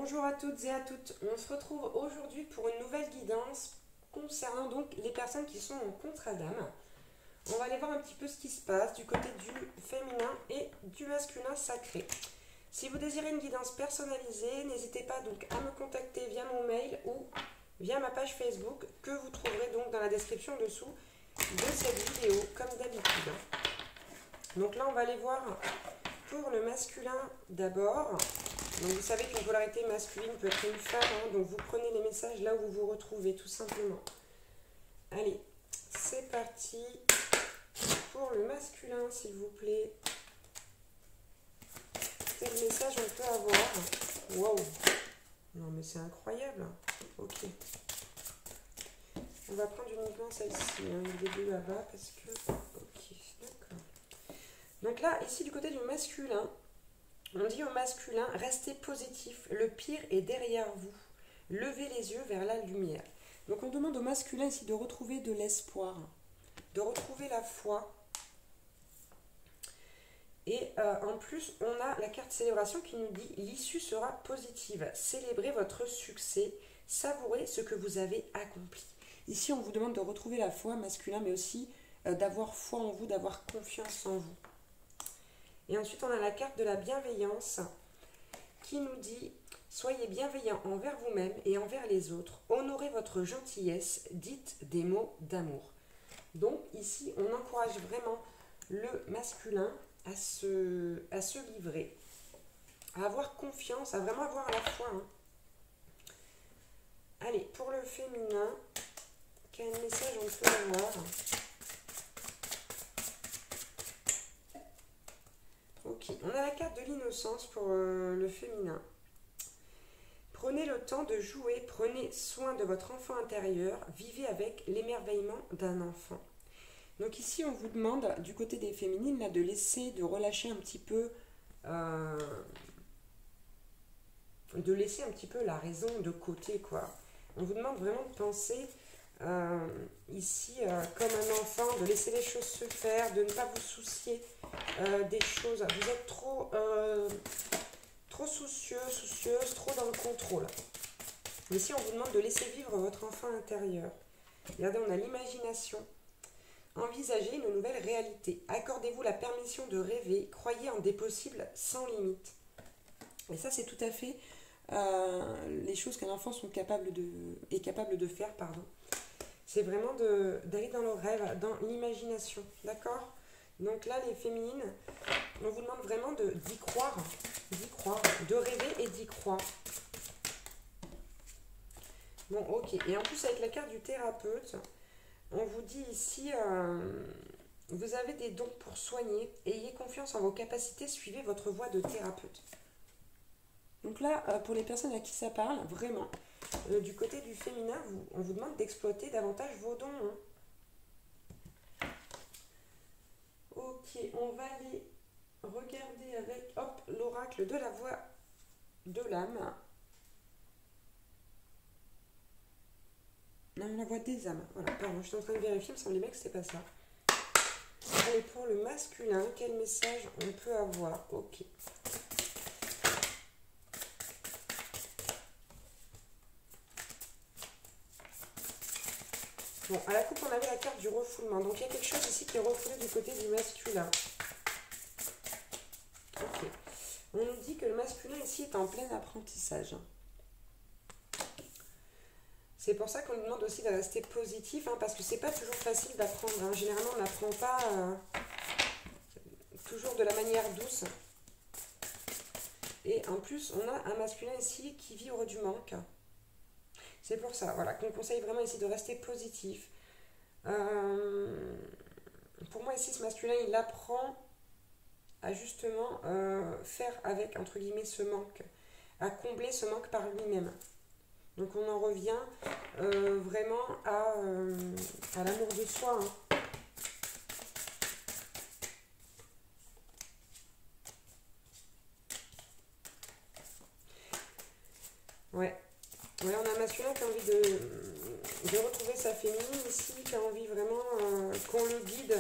Bonjour à toutes et à toutes, on se retrouve aujourd'hui pour une nouvelle guidance concernant donc les personnes qui sont en contrat d'âme. On va aller voir un petit peu ce qui se passe du côté du féminin et du masculin sacré. Si vous désirez une guidance personnalisée, n'hésitez pas donc à me contacter via mon mail ou via ma page Facebook que vous trouverez donc dans la description dessous de cette vidéo comme d'habitude. Donc là on va aller voir pour le masculin d'abord. Donc vous savez qu'une polarité masculine peut être une femme, hein, donc vous prenez les messages là où vous vous retrouvez tout simplement. Allez, c'est parti pour le masculin s'il vous plaît. Quel message on peut avoir? Wow, non mais c'est incroyable. Ok. On va prendre uniquement celle-ci, hein, le début là-bas parce que... Ok, d'accord. Donc là, ici du côté du masculin, on dit au masculin, restez positif, le pire est derrière vous. Levez les yeux vers la lumière. Donc on demande au masculin ici de retrouver de l'espoir, de retrouver la foi. Et en plus, on a la carte célébration qui nous dit, l'issue sera positive. Célébrez votre succès, savourez ce que vous avez accompli. Ici, on vous demande de retrouver la foi masculin, mais aussi d'avoir foi en vous, d'avoir confiance en vous. Et ensuite, on a la carte de la bienveillance qui nous dit « Soyez bienveillants envers vous-même et envers les autres. Honorez votre gentillesse. Dites des mots d'amour. » Donc ici, on encourage vraiment le masculin à se livrer, à avoir confiance, à vraiment avoir la foi. Hein. Allez, pour le féminin, quel message on peut avoir ? Ok, on a la carte de l'innocence pour le féminin. Prenez le temps de jouer, prenez soin de votre enfant intérieur, vivez avec l'émerveillement d'un enfant. Donc ici, on vous demande, du côté des féminines, là, de relâcher un petit peu, de laisser un petit peu la raison de côté, quoi. On vous demande vraiment de penser ici comme un enfant, de laisser les choses se faire, de ne pas vous soucier des choses. Vous êtes trop soucieux, soucieuse, trop dans le contrôle. Ici, on vous demande de laisser vivre votre enfant intérieur. Regardez, on a l'imagination. Envisagez une nouvelle réalité. Accordez-vous la permission de rêver. Croyez en des possibles sans limite. Et ça, c'est tout à fait les choses qu'un enfant est capable de faire. C'est vraiment d'aller dans le rêve, dans l'imagination. D'accord ? Donc là, les féminines, on vous demande vraiment d'y croire, de rêver et d'y croire. Bon, ok. Et en plus, avec la carte du thérapeute, on vous dit ici, vous avez des dons pour soigner, ayez confiance en vos capacités, suivez votre voie de thérapeute. Donc là, pour les personnes à qui ça parle, vraiment, du côté du féminin, on vous demande d'exploiter davantage vos dons. Hein. Ok, on va aller regarder avec, l'oracle de la voix de l'âme. Non, la voix des âmes. Voilà, pardon, je suis en train de vérifier, il me semblait bien que c'était pas ça. Allez, pour le masculin, quel message on peut avoir? Ok. Bon, à la coupe, on avait la carte du refoulement. Donc, il y a quelque chose ici qui est refoulé du côté du masculin. Ok. On nous dit que le masculin ici est en plein apprentissage. C'est pour ça qu'on nous demande aussi de rester positif, hein, parce que c'est pas toujours facile d'apprendre. Hein. Généralement, on n'apprend pas toujours de la manière douce. Et en plus, on a un masculin ici qui vit du manque. C'est pour ça, voilà, qu'on conseille vraiment ici de rester positif. Pour moi, ici, ce masculin, il apprend à justement faire avec, entre guillemets, ce manque, à combler ce manque par lui-même. Donc, on en revient vraiment à l'amour de soi. Hein. Ouais. Ouais, on a un masculin qui a envie de retrouver sa féminine ici, qui a envie vraiment qu'on le guide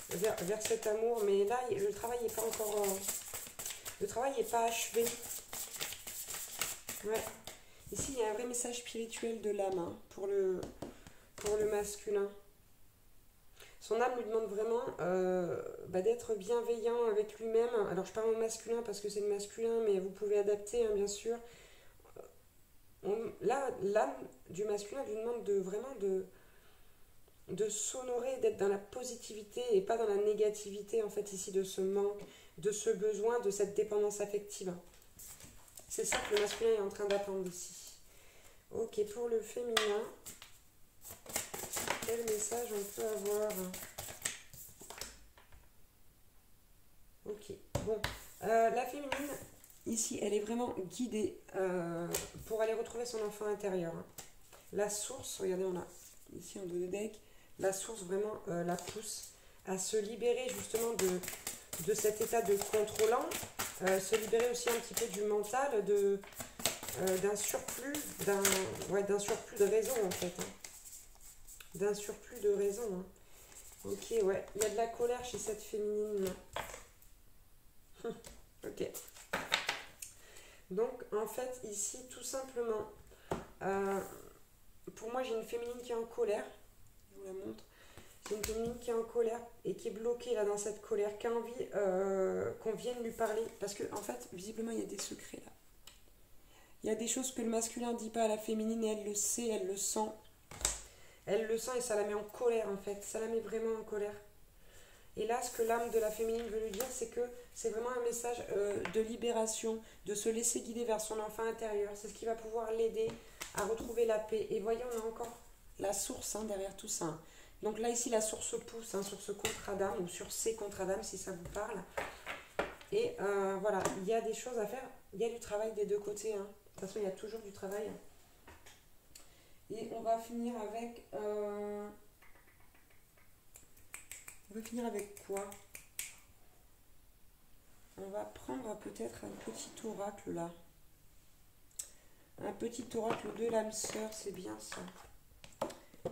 vers cet amour. Mais là, le travail n'est pas encore... le travail n'est pas achevé. Ouais. Ici, il y a un vrai message spirituel de l'âme hein, pour le masculin. Son âme lui demande vraiment d'être bienveillant avec lui-même. Alors, je parle au masculin parce que c'est le masculin, mais vous pouvez adapter, hein, bien sûr. Là, l'âme du masculin lui demande vraiment de s'honorer, d'être dans la positivité et pas dans la négativité, en fait, ici, de ce manque, de ce besoin, de cette dépendance affective. C'est ça que le masculin est en train d'attendre ici. Ok, pour le féminin, quel message on peut avoir? Ok, bon. La féminine, ici, elle est vraiment guidée pour aller retrouver son enfant intérieur. Hein. La source, regardez, on a ici en dos de deck, la source vraiment la pousse à se libérer justement de cet état de contrôlant, se libérer aussi un petit peu du mental, d'un surplus, d'un surplus de raison en fait. Hein. D'un surplus de raison. Hein. Ok, ouais, il y a de la colère chez cette féminine. Ok. Donc en fait ici tout simplement, pour moi j'ai une féminine qui est en colère. Je vous la montre. J'ai une féminine qui est en colère et qui est bloquée là dans cette colère, qui a envie qu'on vienne lui parler. Parce que en fait, visiblement, il y a des secrets là. Il y a des choses que le masculin ne dit pas à la féminine et elle le sait, elle le sent. Elle le sent et ça la met en colère en fait. Ça la met vraiment en colère. Et là, ce que l'âme de la féminine veut lui dire, c'est que c'est vraiment un message de libération, de se laisser guider vers son enfant intérieur. C'est ce qui va pouvoir l'aider à retrouver la paix. Et voyez, on a encore la source hein, derrière tout ça. Donc là, ici, la source pousse hein, sur ce contrat d'âme ou sur ces contrats d'âme, si ça vous parle. Et voilà, il y a des choses à faire. Il y a du travail des deux côtés. Hein. De toute façon, il y a toujours du travail. Et on va finir avec... on va finir avec quoi? On va prendre peut-être un petit oracle là. Un petit oracle de l'âme sœur, c'est bien ça.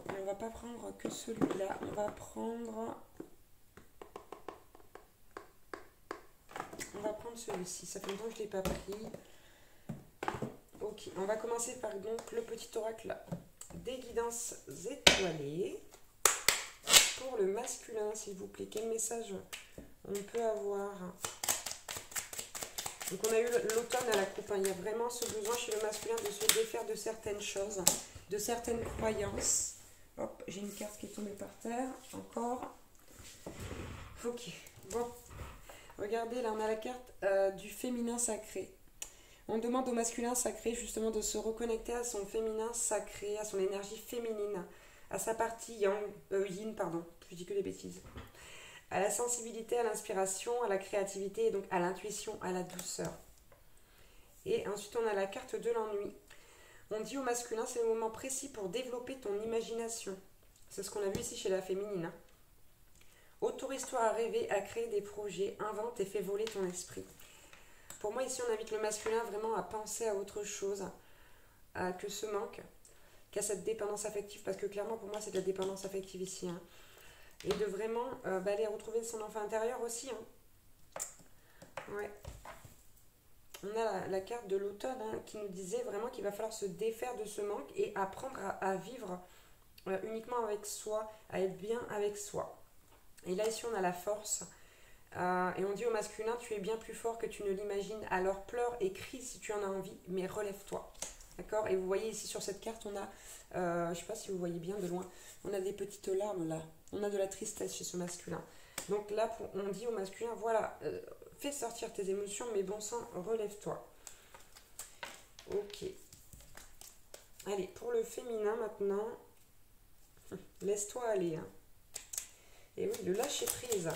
Mais on va pas prendre que celui-là. On va prendre celui-ci. Ça fait longtemps que je ne l'ai pas pris. Ok, on va commencer par donc le petit oracle des guidances étoilées. Pour le masculin, s'il vous plaît, quel message on peut avoir? Donc on a eu l'automne à la coupe. Hein. Il y a vraiment ce besoin chez le masculin de se défaire de certaines choses, de certaines croyances. Hop, j'ai une carte qui est tombée par terre. Encore. Ok, bon. Regardez, là on a la carte du féminin sacré. On demande au masculin sacré justement de se reconnecter à son féminin sacré, à son énergie féminine, à sa partie yin, pardon, je dis que des bêtises. À la sensibilité, à l'inspiration, à la créativité et donc à l'intuition, à la douceur. Et ensuite on a la carte de l'ennui. On dit au masculin, c'est le moment précis pour développer ton imagination. C'est ce qu'on a vu ici chez la féminine. Hein. Autorise-toi à rêver, à créer des projets, invente et fais voler ton esprit. Pour moi, ici, on invite le masculin vraiment à penser à autre chose que ce manque, qu'à cette dépendance affective, parce que clairement, pour moi, c'est de la dépendance affective ici. Hein. Et de vraiment aller retrouver son enfant intérieur aussi. Hein. Ouais. On a la carte de l'automne hein, qui nous disait vraiment qu'il va falloir se défaire de ce manque et apprendre à vivre uniquement avec soi, à être bien avec soi. Et là, ici, on a la force. Et on dit au masculin, tu es bien plus fort que tu ne l'imagines. Alors pleure et crie si tu en as envie, mais relève-toi. D'accord? Et vous voyez ici sur cette carte, on a, je ne sais pas si vous voyez bien de loin, on a des petites larmes là. On a de la tristesse chez ce masculin. Donc là, on dit au masculin, voilà, fais sortir tes émotions, mais bon sang, relève-toi. Ok. Allez, pour le féminin maintenant, laisse-toi aller. Hein. Et oui, le lâcher prise.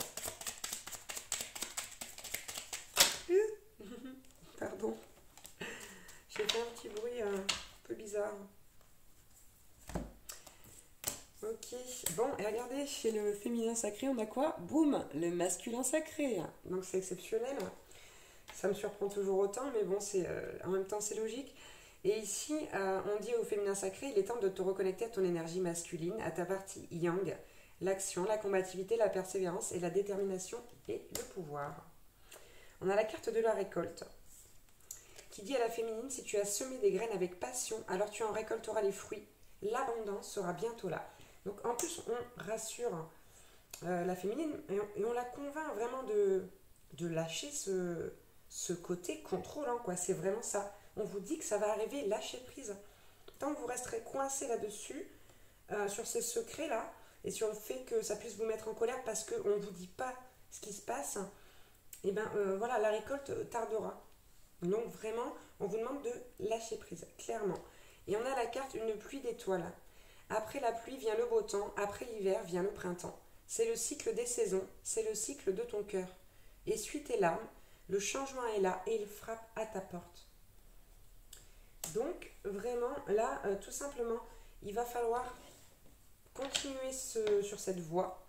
Pardon. J'ai fait un petit bruit un peu bizarre. Ok. Bon, et regardez, chez le féminin sacré, on a quoi? Boum, le masculin sacré. Donc c'est exceptionnel. Ça me surprend toujours autant, mais bon, en même temps, c'est logique. Et ici, on dit au féminin sacré, il est temps de te reconnecter à ton énergie masculine, à ta partie yang, l'action, la combativité, la persévérance et la détermination et le pouvoir. On a la carte de la récolte qui dit à la féminine, si tu as semé des graines avec passion, alors tu en récolteras les fruits. L'abondance sera bientôt là. Donc en plus, on rassure la féminine et on la convainc vraiment de lâcher ce côté contrôlant, quoi. C'est vraiment ça. On vous dit que ça va arriver, lâchez prise. Tant que vous resterez coincé là-dessus, sur ces secrets-là, et sur le fait que ça puisse vous mettre en colère parce qu'on ne vous dit pas ce qui se passe, et bien voilà, la récolte tardera. Donc vraiment, on vous demande de lâcher prise, clairement. Et on a la carte une pluie d'étoiles. Après la pluie vient le beau temps, après l'hiver vient le printemps. C'est le cycle des saisons, c'est le cycle de ton cœur. Essuie tes larmes, le changement est là et il frappe à ta porte. Donc vraiment, là, tout simplement, il va falloir continuer sur cette voie.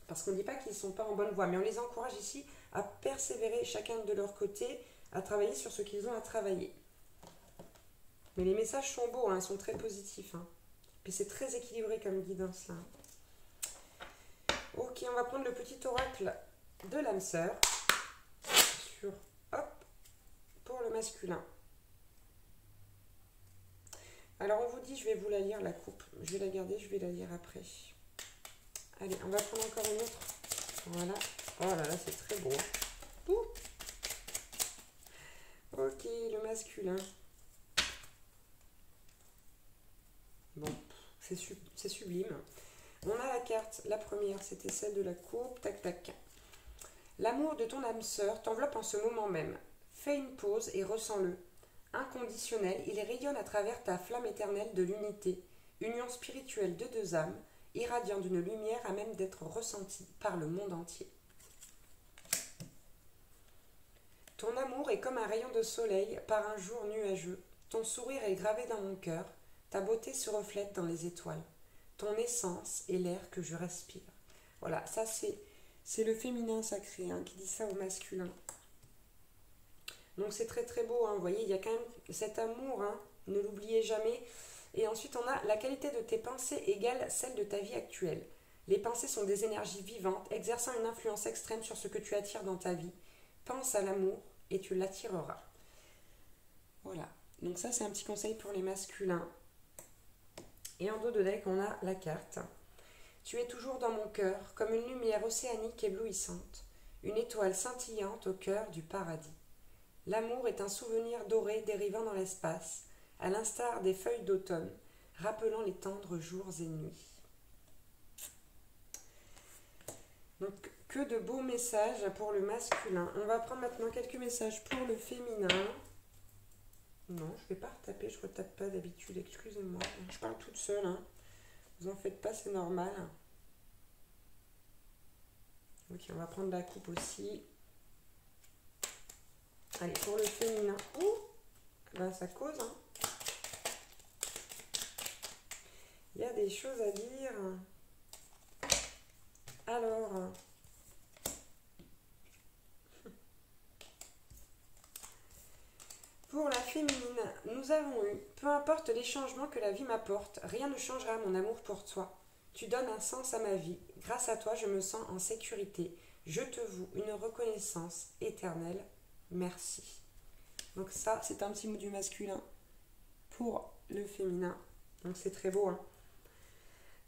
Parce qu'on ne dit pas qu'ils ne sont pas en bonne voie, mais on les encourage ici à persévérer chacun de leur côté, à travailler sur ce qu'ils ont à travailler. Mais les messages sont beaux, hein, ils sont très positifs. Hein. Puis c'est très équilibré comme guidance là. Ok, on va prendre le petit oracle de l'âme sœur sur, hop, pour le masculin. Alors on vous dit, je vais vous la lire la coupe. Je vais la garder, je vais la lire après. Allez, on va prendre encore une autre. Voilà. Oh là là, c'est très beau. Ouh. Ok, le masculin. Bon, c'est sublime. On a la carte, la première, c'était celle de la coupe. Tac, tac. L'amour de ton âme sœur t'enveloppe en ce moment même. Fais une pause et ressens-le. Inconditionnel, il rayonne à travers ta flamme éternelle de l'unité, union spirituelle de deux âmes, irradiant d'une lumière à même d'être ressentie par le monde entier. Ton amour est comme un rayon de soleil par un jour nuageux. Ton sourire est gravé dans mon cœur, ta beauté se reflète dans les étoiles. Ton essence est l'air que je respire. Voilà, ça c'est le féminin sacré hein, qui dit ça au masculin. Donc c'est très très beau, hein. Vous voyez, il y a quand même cet amour, hein. Ne l'oubliez jamais. Et ensuite on a la qualité de tes pensées égale celle de ta vie actuelle. Les pensées sont des énergies vivantes, exerçant une influence extrême sur ce que tu attires dans ta vie. Pense à l'amour et tu l'attireras. Voilà, donc ça c'est un petit conseil pour les masculins. Et en dos de deck on a la carte. Tu es toujours dans mon cœur, comme une lumière océanique éblouissante, une étoile scintillante au cœur du paradis. L'amour est un souvenir doré dérivant dans l'espace, à l'instar des feuilles d'automne, rappelant les tendres jours et nuits. Donc, que de beaux messages pour le masculin. On va prendre maintenant quelques messages pour le féminin. Non, je ne vais pas retaper, je ne retape pas d'habitude, excusez-moi. Je parle toute seule, hein. Vous en faites pas, c'est normal. Ok, on va prendre la coupe aussi. Allez, pour le féminin. Ouh, ben, ça cause, hein. Il y a des choses à dire. Alors, pour la féminine, nous avons eu, peu importe les changements que la vie m'apporte, rien ne changera mon amour pour toi. Tu donnes un sens à ma vie. Grâce à toi, je me sens en sécurité. Je te voue une reconnaissance éternelle. Merci. Donc ça, c'est un petit mot du masculin pour le féminin. Donc c'est très beau, hein.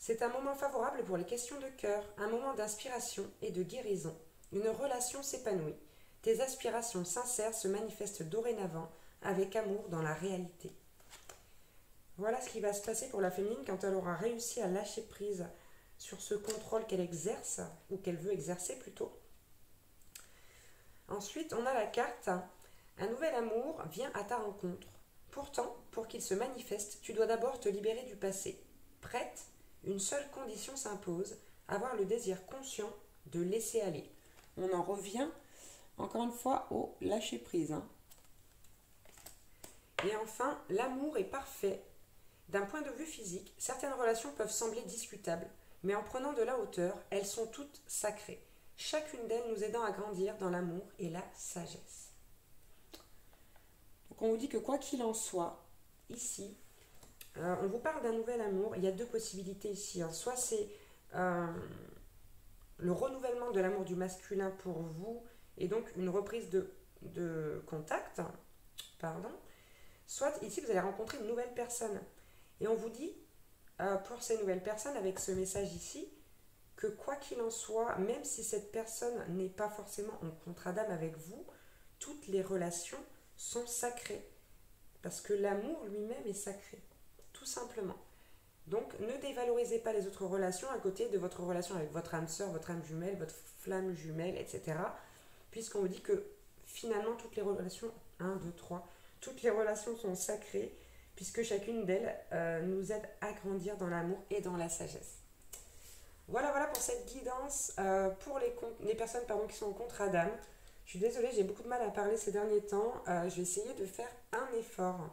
C'est un moment favorable pour les questions de cœur, un moment d'inspiration et de guérison. Une relation s'épanouit. Tes aspirations sincères se manifestent dorénavant avec amour dans la réalité. Voilà ce qui va se passer pour la féminine quand elle aura réussi à lâcher prise sur ce contrôle qu'elle exerce, ou qu'elle veut exercer plutôt. Ensuite, on a la carte « Un nouvel amour vient à ta rencontre. Pourtant, pour qu'il se manifeste, tu dois d'abord te libérer du passé. Prête ? Une seule condition s'impose, avoir le désir conscient de laisser aller. » On en revient encore une fois au lâcher prise. Hein. Et enfin, l'amour est parfait. D'un point de vue physique, certaines relations peuvent sembler discutables, mais en prenant de la hauteur, elles sont toutes sacrées. Chacune d'elles nous aidant à grandir dans l'amour et la sagesse. Donc on vous dit que quoi qu'il en soit, ici, on vous parle d'un nouvel amour. Il y a deux possibilités ici. Hein. Soit c'est le renouvellement de l'amour du masculin pour vous, et donc une reprise de contact, pardon, soit ici vous allez rencontrer une nouvelle personne. Et on vous dit, pour ces nouvelles personnes, avec ce message ici, que quoi qu'il en soit, même si cette personne n'est pas forcément en contrat d'âme avec vous, toutes les relations sont sacrées. Parce que l'amour lui-même est sacré, tout simplement. Donc ne dévalorisez pas les autres relations à côté de votre relation avec votre âme sœur, votre âme jumelle, votre flamme jumelle, etc. Puisqu'on vous dit que finalement toutes les relations, 1, 2, 3, toutes les relations sont sacrées, puisque chacune d'elles nous aide à grandir dans l'amour et dans la sagesse. Voilà pour cette guidance pour les personnes qui sont en contrat d'âme. Je suis désolée, j'ai beaucoup de mal à parler ces derniers temps. Je vais essayer de faire un effort.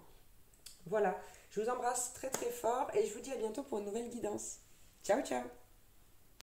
Voilà, je vous embrasse très très fort et je vous dis à bientôt pour une nouvelle guidance. Ciao ciao.